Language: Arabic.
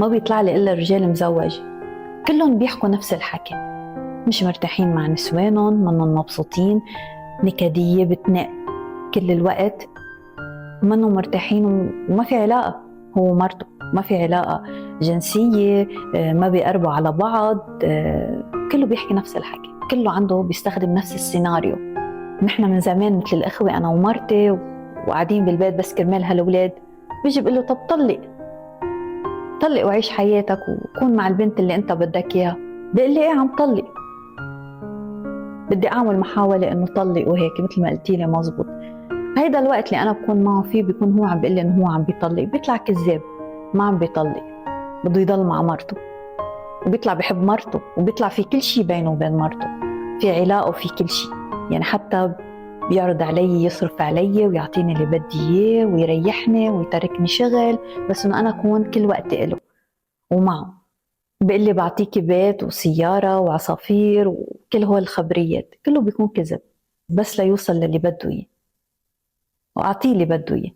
ما بيطلع لي إلا رجال مزوج، كلهم بيحكوا نفس الحكي، مش مرتاحين مع نسوانهم، منهم مبسوطين، نكدية بتنق كل الوقت، منهم مرتاحين وما في علاقة هو ومرته، ما في علاقة جنسية، ما بيقربوا على بعض، كله بيحكي نفس الحكي، كله عنده بيستخدم نفس السيناريو. نحن من زمان مثل الأخوة أنا ومرتي وقاعدين بالبيت بس كرمال هالولاد، بيجي بقول له طب طلق وعيش حياتك وكون مع البنت اللي انت بدك اياها. بيقول لي ايه عم طلق؟ بدي اعمل محاولة انه طلق وهيك مثل ما قلتي لي مزبوط. هيدا الوقت اللي انا بكون معه فيه بيكون هو عم بيقول لي انه هو عم بيطلق، بيطلع كذاب، ما عم بيطلق، بده يضل مع مرته، وبيطلع بحب مرته، وبيطلع في كل شيء بينه وبين مرته، في علاقه وفي كل شيء، يعني حتى بيعرض علي يصرف علي ويعطيني اللي بدي اياه ويريحني ويتركني شغل بس انه انا اكون كل وقت له ومعه. بيقول لي بعطيكي بيت وسيارة وعصافير وكل هول الخبريات، كله بيكون كذب بس ليوصل للي بده اياه واعطيه اللي بده اياه.